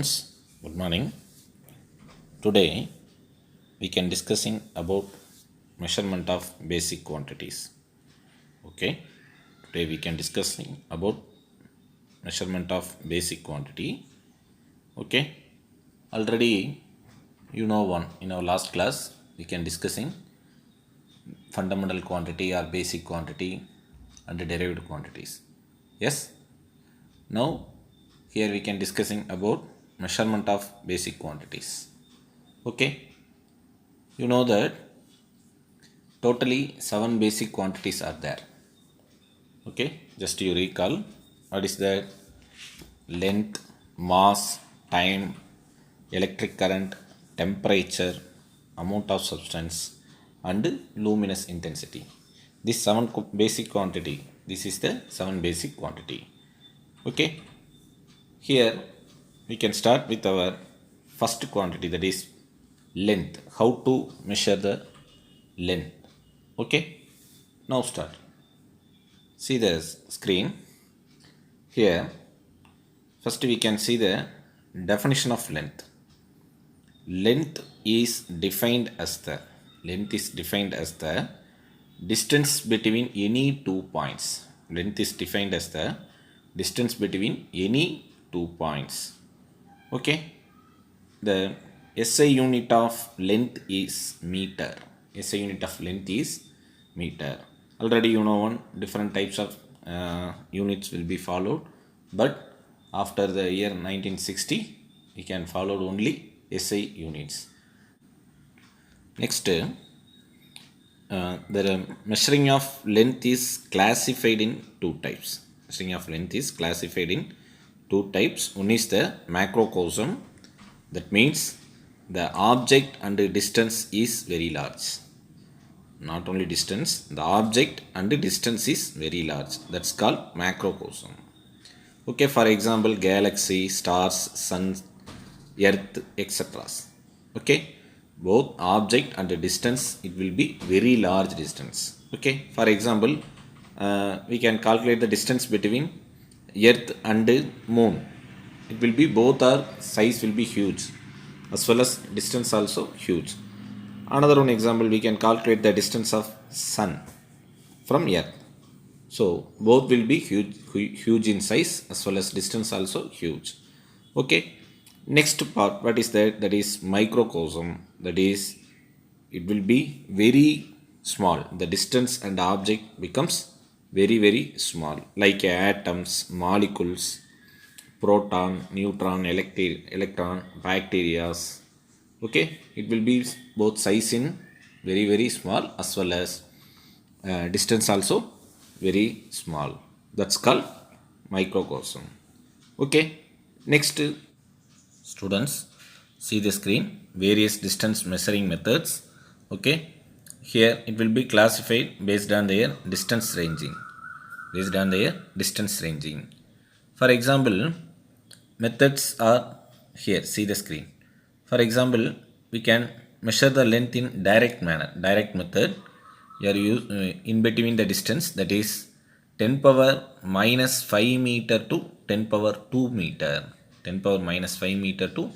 Students, good morning. Today we can discussing about measurement of basic quantities. Okay, today we can discussing about measurement of basic quantity. Okay, already you know one in our last class we can discussing fundamental quantity or basic quantity and derived quantities. Yes, now here we can discussing about measurement of basic quantities. Okay, you know that totally 7 basic quantities are there. Okay, just you recall what is that: length, mass, time, electric current, temperature, amount of substance, and luminous intensity. This 7 basic quantity, this is the 7 basic quantity. Okay, here we can start with our first quantity, that is length. How to measure the length? Okay, now start. See the screen. Here first we can see the definition of length. Length is defined as the distance between any 2 points. Length is defined as the distance between any 2 points. Okay, the SI unit of length is meter. SI unit of length is meter. Already you know one different types of units will be followed, but after the year 1960 we can follow only SI units. Next, the measuring of length is classified in 2 types. Measuring of length is classified in 2 types. One is the macrocosm. That means the object and the distance is very large. Not only distance, the object and the distance is very large. That's called macrocosm. Okay, for example, galaxy, stars, sun, earth, etc. Okay, both object and the distance, it will be very large distance. Okay, for example, we can calculate the distance between earth and moon. It will be both are size will be huge, as well as distance also huge. Another one example, we can calculate the distance of sun from earth. So both will be huge in size, as well as distance also huge. Okay, next part, what is that? That is microcosm. That is, it will be very small. The distance and the object becomes very small, like atoms, molecules, proton, neutron, electron, bacteria. Okay, it will be both size in very small, as well as distance also very small. That's called microcosm. Okay, next, students, see the screen. Various distance measuring methods. Okay, here it will be classified based on their distance ranging. For example, methods are here. See the screen. For example, we can measure the length in direct manner. Direct method, you are in between the distance, that is 10 power minus 5 meter to 10 power 2 meter. 10 power minus 5 meter to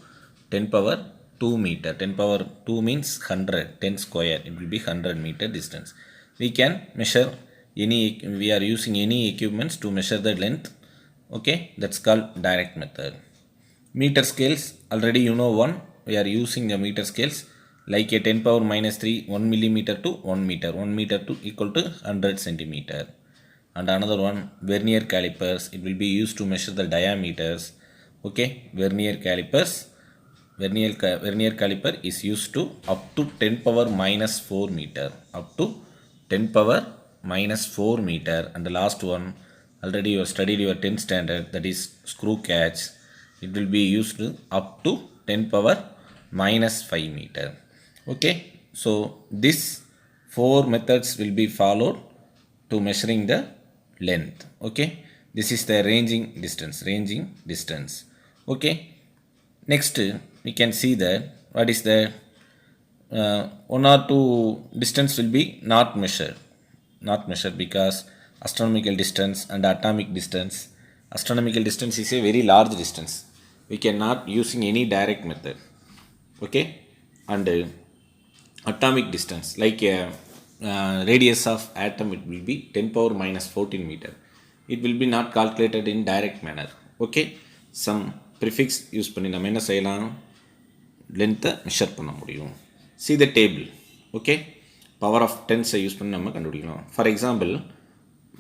10 power 2 meter. 10 power 2 means 100. 10 square, it will be 100 meter distance. We can measure we are using any equipments to measure the length. Okay, that's called direct method. Meter scales, already you know one. We are using the meter scales like a 10 power minus 3, 1 millimeter to 1 meter. 1 meter to equal to 100 centimeter. And another one, Vernier Calipers. It will be used to measure the diameters. Okay, Vernier caliper is used to up to 10 power minus 4 meter. Up to 10 power minus 4 meter. And the last one, already you have studied your 10th standard, that is screw catch. It will be used up to 10 power minus 5 meter. Okay, so these 4 methods will be followed to measuring the length. Okay, this is the ranging distance. Okay, next we can see that what is the 1 or 2 distance will be not measured because astronomical distance and atomic distance. Astronomical distance is a very large distance. We cannot using any direct method. Okay. And atomic distance, like radius of atom, it will be 10 power minus 14 meter. It will be not calculated in direct manner. Okay. Some prefix use பண்ணி நம்ம என்ன செய்யலாம், லென்த்தை measure பண்ண முடியும். see the table. okay. power of 10 use பண்ணி நம்ம கண்டுபிடிக்கலாம். For example,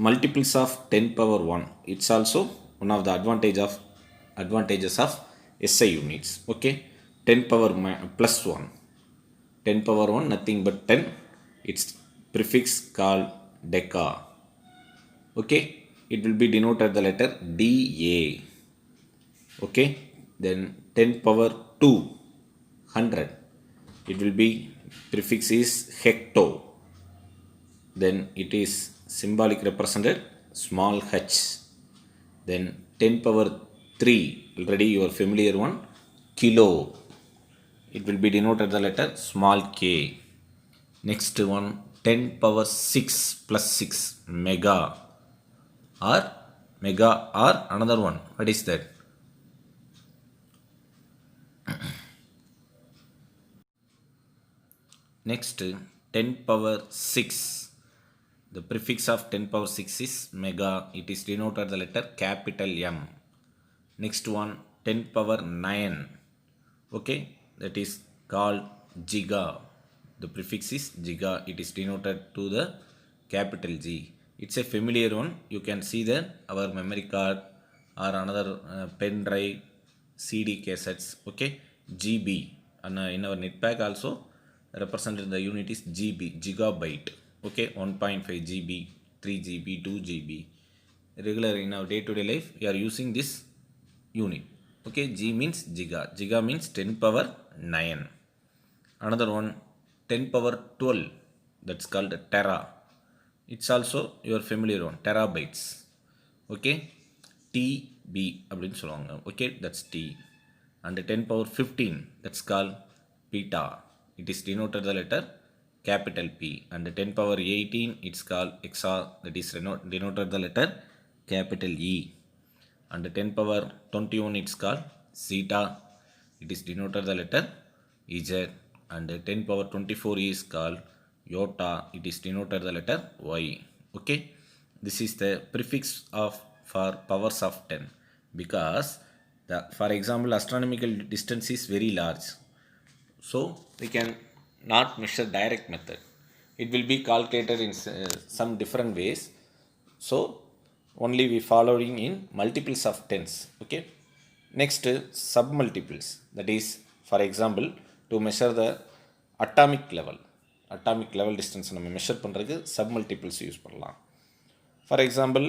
multiples of 10 power 1, it's also one of the advantages of SI units. okay. 10 power plus 1, 10 power 1 nothing but 10, its prefix called deca. okay. It will be denoted the letter DA. okay. Then 10 power 2, 100, it will be prefix is hecto. Then it is symbolic represented small h. Then 10 power 3, already you are familiar one, kilo, it will be denoted the letter small k. Next one, 10 power 6 plus 6, mega, or another one, what is that? Next, 10 power 6, the prefix of 10 power 6 is mega, it is denoted the letter capital M. Next one, 10 power 9, okay, that is called giga, the prefix is giga, it is denoted to the capital G. It's a familiar one, you can see that our memory card or another pen drive, CD cassettes. okay. GB, and in our net pack also represented the unit is GB, gigabyte. okay. 1.5 GB, 3 GB, 2 GB. Regular in our day to day life we are using this unit. okay. G means giga means 10 power 9. Another one, 10 power 12, that's called tera, it's also your familiar one, terabytes. okay. TB அப்படின்னு சொல்லுவாங்க. okay, that's T. And 10 power 15, that's called beta, it is denoted the letter capital P. And 10 power 18, it's called exa, that is denoted the letter capital E. And 10 power 21, it's called zeta, it is denoted the letter Z. And 10 power 24 is called iota, it is denoted the letter Y. okay. This is the prefix of for powers of 10, because the, for example, astronomical distance is very large, so we can not measure direct method, it will be calculated in some different ways, so only we following in multiples of tens. okay. Next, submultiples, that is, for example, to measure the atomic level distance நம்ம measure பண்ணுறதுக்கு சப்மல்டிபிள்ஸ் use பண்ணலாம். For example,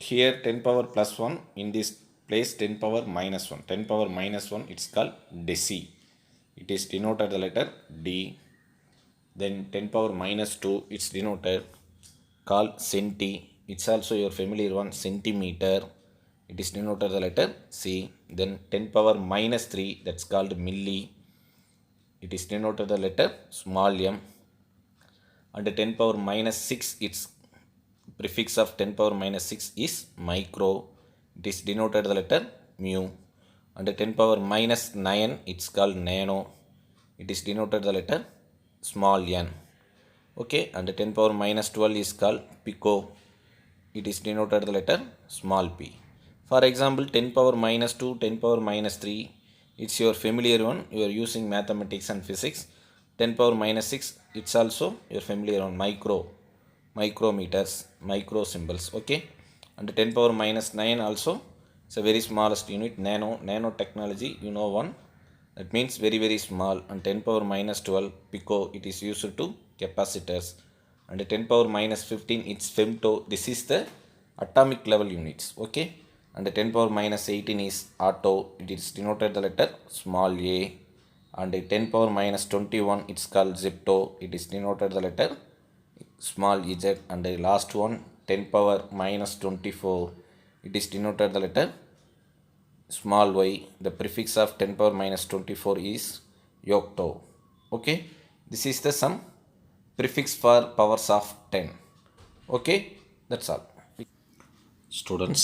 here 10 power plus 1, in this place 10 power minus 1, 10 power minus 1, it's called deci, it is denoted the letter D. Then 10 power minus 2, it's denoted called centi, it's also your familiar one, centimeter, it is denoted the letter C. Then 10 power minus 3, that's called milli, it is denoted the letter small m. And 10 power minus 6, its prefix of 10 power minus 6 is micro, it is denoted the letter mu. And 10 power minus 9, it's called nano, it is denoted the letter small n. okay. And 10 power minus 12 is called pico, it is denoted the letter small p. For example, 10 power minus 2, 10 power minus 3, it's your familiar one, you are using mathematics and physics. 10 power minus 6, it's also your familiar one, micrometers, micro symbols. okay. And 10 power minus 9 also, it's a very smallest unit, nano technology, you know one, that means very very small. And 10 power minus 12, pico, it is used to capacitors. And 10 power minus 15, it's femto, this is the atomic level units. okay. And 10 power minus 18 is auto, it is denoted the letter small a. And 10 power minus 21, it's called zepto, it is denoted the letter small z. And the last one, 10 power minus 24, it is denoted the letter small y, the prefix of 10 power minus 24 is yocto. okay. This is the sum prefix for powers of 10. okay. That's all. Students,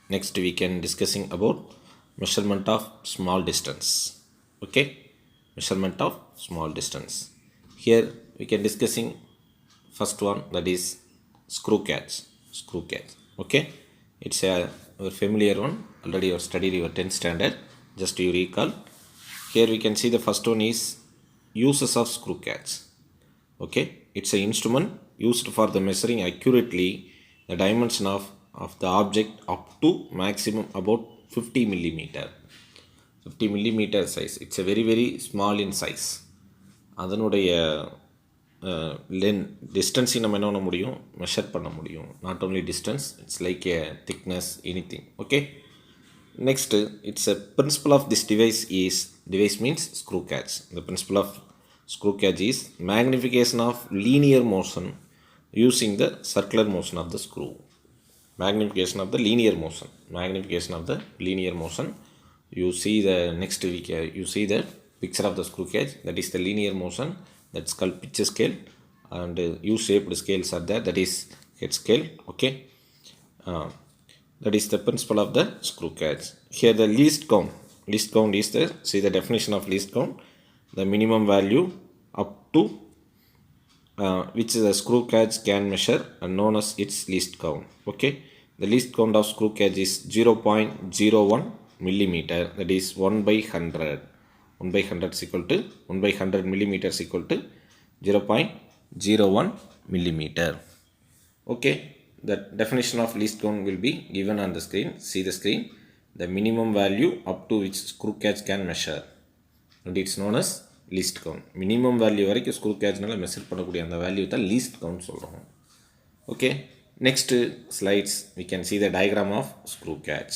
next we can discussing about measurement of small distance. Okay, measurement of small distance. Here we can discussing first one, that is screw catch. Screw catch. Okay, it's a familiar one, already you have studied your 10th standard, just you recall. Here we can see the first one is uses of screw catch. Okay, it's an instrument used for the measuring accurately the dimension of the object up to maximum about 50 millimeter. 50 millimeter size. It's a very very small in size. அதனுடைய டிஸ்டன்ஸை நம்ம என்ன பண்ண முடியும், measure பண்ண முடியும். Not only distance, it's like a thickness, any thing. Okay, next, it's a principle of this device means screw catch. The principle of screw catch is magnification of linear motion using the circular motion of the screw. Magnification of the linear motion. Magnification of the linear motion. You see the next week. You see the picture of the screw catch. That is the linear motion. That's called pitch scale. And U-shaped scales are there. That is head scale. Okay. That is the principle of the screw catch. Here the least count. Least count is the, see the definition of least count. The minimum value up to which the screw catch can measure and known as its least count. Okay, the least count of screw catch is 0.01 millimeter. That is 1 by 100. 1 by 100 is equal to 1 by 100 millimeters equal to 0.01 millimeter. Okay, the definition of least count will be given on the screen. See the screen. The minimum value up to which screw catch can measure, and it's known as least count. Minimum value வரைக்கும் screw catchனால measure பண்ணக்கூடிய அந்த value தான் least count சொல்கிறோம். Okay, next slides we can see the diagram of screw catch.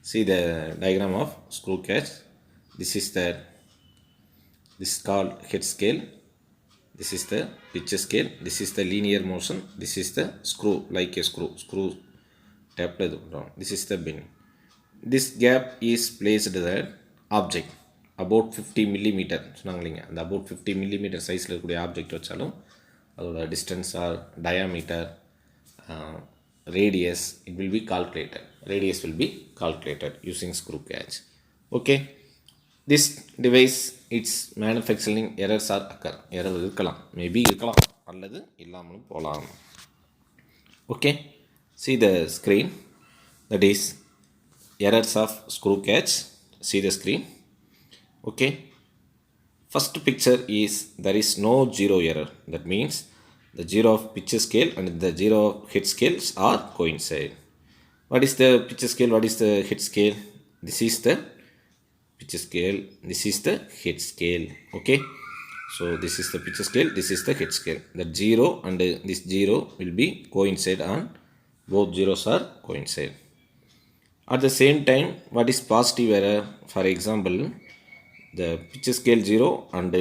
See the diagram of screw catch. This is called head scale. This is the pitch scale. This is the linear motion. This is the screw, like a screw tapped down. This is the bin. This gap is placed the object about 50 millimeter. சொன்னாங்க இல்லைங்க, அந்த about 50 millimeter சைஸில் இருக்கக்கூடிய object வச்சாலும் அதோட distance or diameter, radius, it will be calculated. Radius will be calculated using screw catch. Okay, this device, its manufacturing errors are occur. Error இருக்கலாம், maybe இருக்கலாம், அல்லது இல்லாமலும் போகலாம். Okay, see the screen. That is errors of screw catch. See the screen. Okay, first picture is there is no zero error. That means the zero of pitch scale and the zero of head scales are coincide. What is the pitch scale? What is the head scale? This is the pitch scale. This is the head scale. Okay, so this is the pitch scale. This is the head scale. The zero and this zero will be coincide on both zeros are coincide. At the same time, what is positive error? For example, the pitch scale 0 and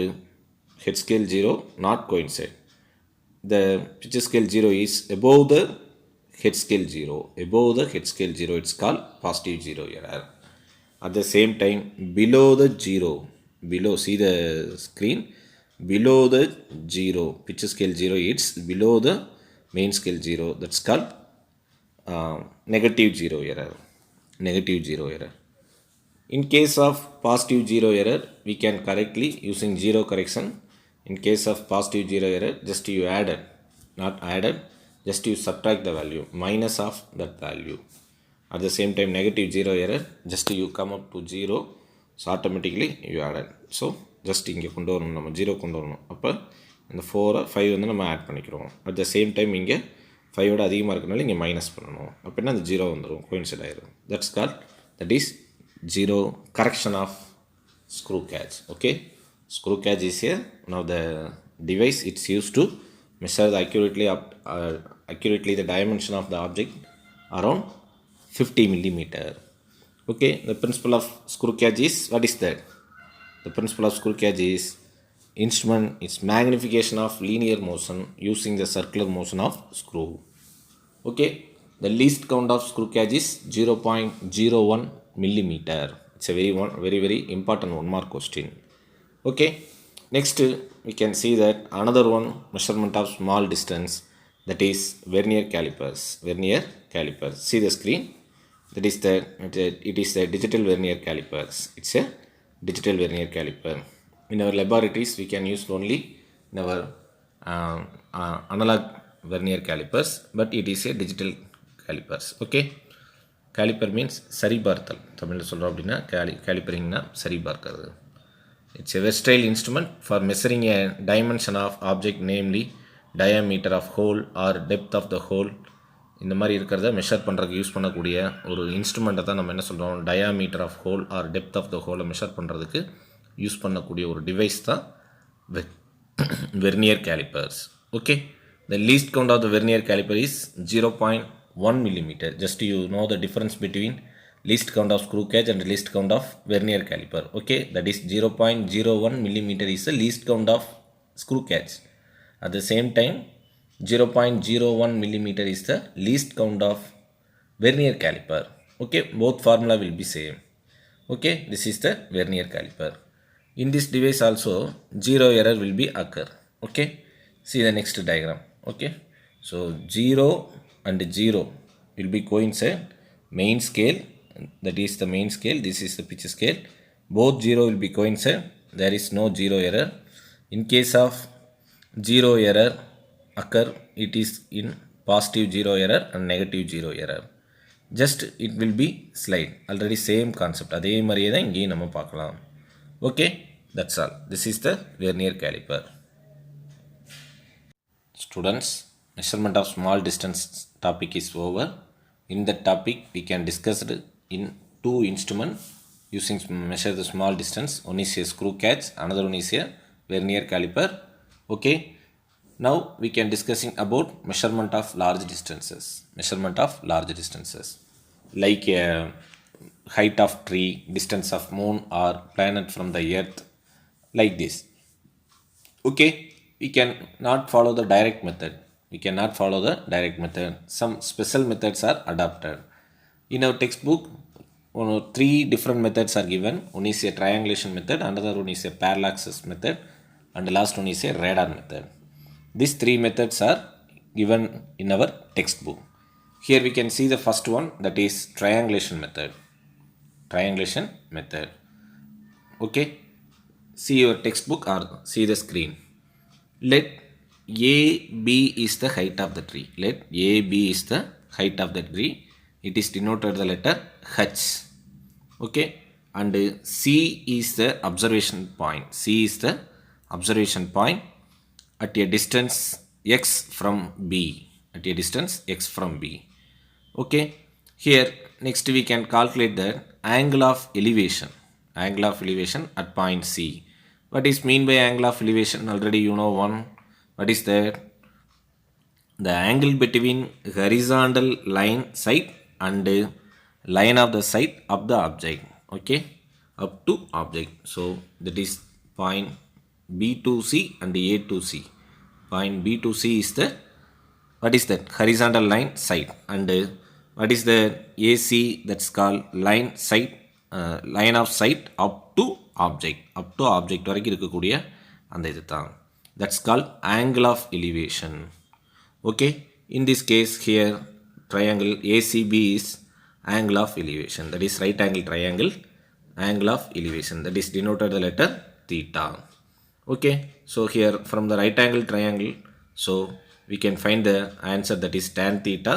head scale 0 not coincide. The pitch scale 0 is above the head scale 0. Above the head scale 0, it's called positive 0 error. At the same time, below the 0, below, see the screen, below the 0, pitch scale 0, it's below the main scale 0. That's called negative 0 error. Negative 0 error. In case of positive 0 error, we can correctly using zero correction. In case of positive 0 error, just you added, not added, just you subtract the value, minus of that value. At the same time, negative 0 error, just you come up to 0, so automatically you added. So just இங்கே கொண்டு வரணும், நம்ம 0 கொண்டு வரணும். அப்போ இந்த 4 5 வந்து நம்ம ஆட் பண்ணிக்கிறோம். At the same time இங்கே 5 அதிகமாக இருக்கனால இங்கே மைனஸ் பண்ணணும். அப்படின்னா அந்த 0 வந்துடும், கோயின்சைட் ஆயிடும். That's called, that is zero correction of screw catch. Okay, screw catch is here one of the device. It's used to measure the accurately the dimension of the object around 50 millimeter. Okay, the principle of screw catch is, what is that? The principle of screw catch is instrument, its magnification of linear motion using the circular motion of screw. Okay, the least count of screw catch is 0.01 millimeter. It's a very important 1 mark question. Okay, next we can see that another one measurement of small distance, that is Vernier calipers. Vernier calipers. See the screen. that is it is the digital vernier calipers. It's a digital vernier caliper. In our laboratories we can use only in our analog vernier calipers, but it is a digital calipers. Okay, caliper means சரி பார்த்தல். தமிழில் சொல்கிறோம் அப்படின்னா calipering-னா சரி பார்க்கிறது. It's a versatile instrument for measuring a dimension of object, namely diameter of hole or depth of the hole. இந்த மாதிரி இருக்கிறத மெஷர் பண்ணுறதுக்கு யூஸ் பண்ணக்கூடிய ஒரு இன்ஸ்ட்ருமெண்ட்டை தான் நம்ம என்ன சொல்கிறோம், diameter of hole or depth of the ஹோலை மெஷர் பண்ணுறதுக்கு யூஸ் பண்ணக்கூடிய ஒரு டிவைஸ் தான் vernier calipers. Okay, the least count of the vernier caliper is 0.1 millimeter. Just you know the difference between least count of screw gauge and least count of vernier caliper. Okay, that is 0.01 millimeter is the least count of screw gauge. At the same time 0.01 millimeter is the least count of vernier caliper. Okay, both formula will be same. Okay, this is the vernier caliper. In this device also zero error will be occur. Okay, see the next diagram. Okay, so 0 and 0 will be coincide. Main scale, that is the main scale, this is the pitch scale, both 0 will be coincide. There is no zero error. In case of zero error occur, it is in positive zero error and negative zero error. Just it will be slide. Already same concept, அதே மாதிரியே தான் இங்கேயும் நம்ம பார்க்கலாம். Okay, that's all. This is the vernier caliper. Students, measurement of small distance topic is over. In that topic we can discuss it in two instruments using measure the small distance. One is a screw gauge, another one is a vernier caliper. Okay, now we can discussing about measurement of large distances. Measurement of large distances like height of tree, distance of moon or planet from the earth, like this. Okay, we can not follow the direct method. We cannot follow the direct method. Some special methods are adopted. In our textbook, three different methods are given. One is a triangulation method, another one is a parallax method, and the last one is a radar method. These three methods are given in our textbook. Here we can see the first one, that is triangulation method. Triangulation method. Okay, see your textbook or see the screen. Let AB is the height of the tree. Let AB is the height of the tree. It is denoted the letter H. Okay, and C is the observation point. C is the observation point at a distance x from B. At a distance x from B. Okay, here next we can calculate the angle of elevation. Angle of elevation at point C. What is mean by angle of elevation? Already you know one. What is that? The angle between horizontal line sight and line of the sight of the object. Okay, up to object. So that is point B to C and A to C. Point B to C is the, what is that? Horizontal line sight. And what is the AC? That's called line sight, line of sight up to object. Up to object வரைக்கும் இருக்கக்கூடிய அந்த இது தான். That's called angle of elevation. Okay, in this case here triangle ACB is angle of elevation. That is right angle triangle, angle of elevation. That is denoted the letter theta. Okay, so here from the right angle triangle, so we can find the answer, that is tan theta.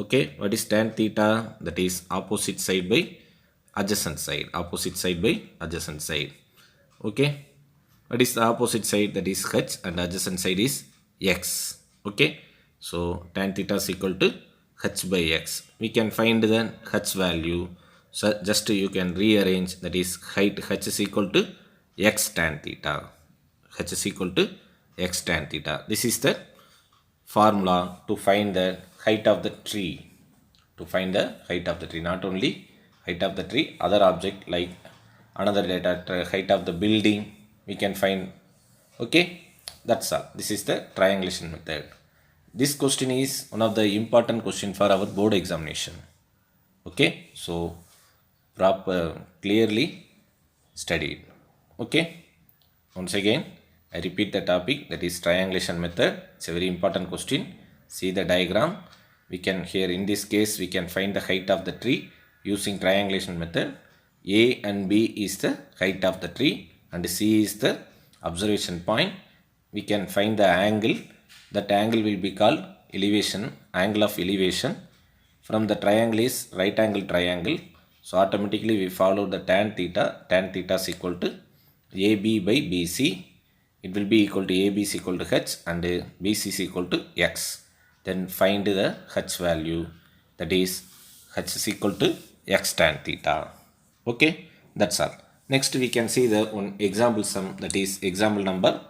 Okay, what is tan theta? That is opposite side by adjacent side. Opposite side by adjacent side. Okay, what is the opposite side? That is H, and adjacent side is X. Okay, so tan theta is equal to H by X. We can find the H value. So just you can rearrange, that is height H is equal to X tan theta. H is equal to X tan theta. This is the formula to find the height of the tree. To find the height of the tree. Not only height of the tree, other object like another data, height of the building, we can find. Okay, that's all. This is the triangulation method. This question is one of the important question for our board examination. Okay, so proper clearly studied. Okay, once again I repeat the topic, that is triangulation method. It's a very important question. See the diagram. We can here in this case we can find the height of the tree using triangulation method. A and B is the height of the tree and C is the observation point. We can find the angle. That angle will be called elevation, angle of elevation. From the triangle is right angle triangle. So automatically we follow the tan theta. Tan theta is equal to AB by BC. It will be equal to AB is equal to H and BC is equal to X. Then find the H value. That is H is equal to X tan theta. Okay, that's all. Next we can see the one example sum, that is example number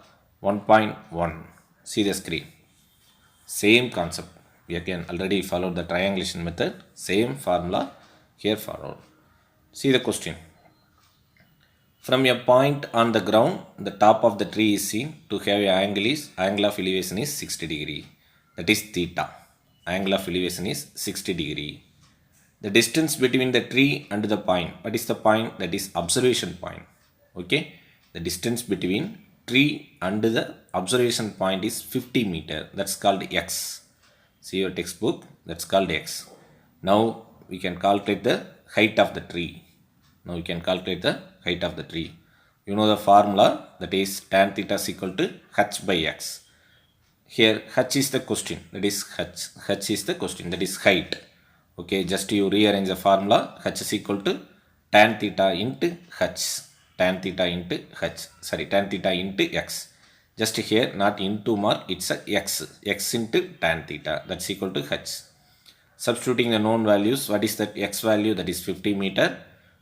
1.1. See the screen. Same concept. We can already followed the triangulation method. Same formula here followed. See the question. From a point on the ground, the top of the tree is seen to have a angle of elevation is 60 degree. That is theta. Angle of elevation is 60 degree. The distance between the tree and the point. What is the point? That is observation point. Okay. The distance between tree and the observation point is 50 meter. That's called X. See your textbook. That's called X. Now we can calculate the height of the tree. Now we can calculate the height of the tree. You know the formula, that is tan theta is equal to H by X. Here H is the question. That is H. H is the question. That is height. Okay, just you rearrange the formula. H is equal to tan theta into H. Tan theta into H. Sorry, tan theta into X. Just here, not into mark, it's a X. X into tan theta. That's equal to H. Substituting the known values, what is that X value? That is 50 meter.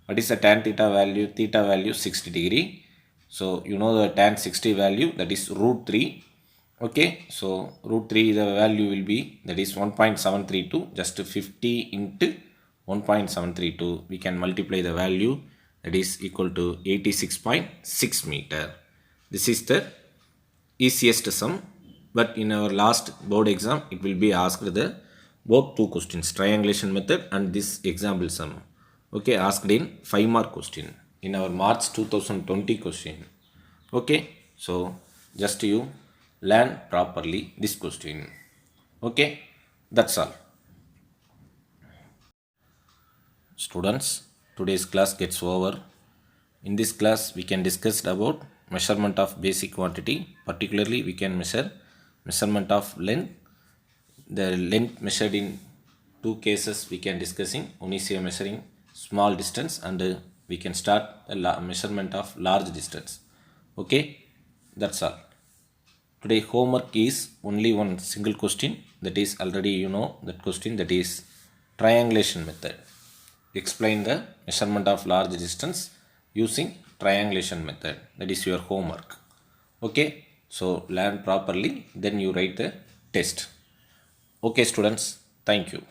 What is the tan theta value? Theta value 60 degree. So, you know the tan 60 value, that is root 3. Okay, so root 3 the value will be, that is 1.732, just 50 into 1.732. We can multiply the value, that is equal to 86.6 meter. This is the easiest sum, but in our last board exam, it will be asked the both two questions, triangulation method and this example sum. Okay, asked in 5 mark question in our March 2020 question. Okay, so just you learn properly this question. Okay, that's all. Students, today's class gets over. In this class, we can discuss about measurement of basic quantity. Particularly, we can measurement of length. The length measured in two cases we can discussing. One is measuring small distance and we can start a measurement of large distance. Okay, that's all. Today homework is only one single question, that is already you know that question, that is triangulation method. Explain the measurement of large distance using triangulation method. That is your homework. Okay, so learn properly, then you write the test. Okay students, thank you.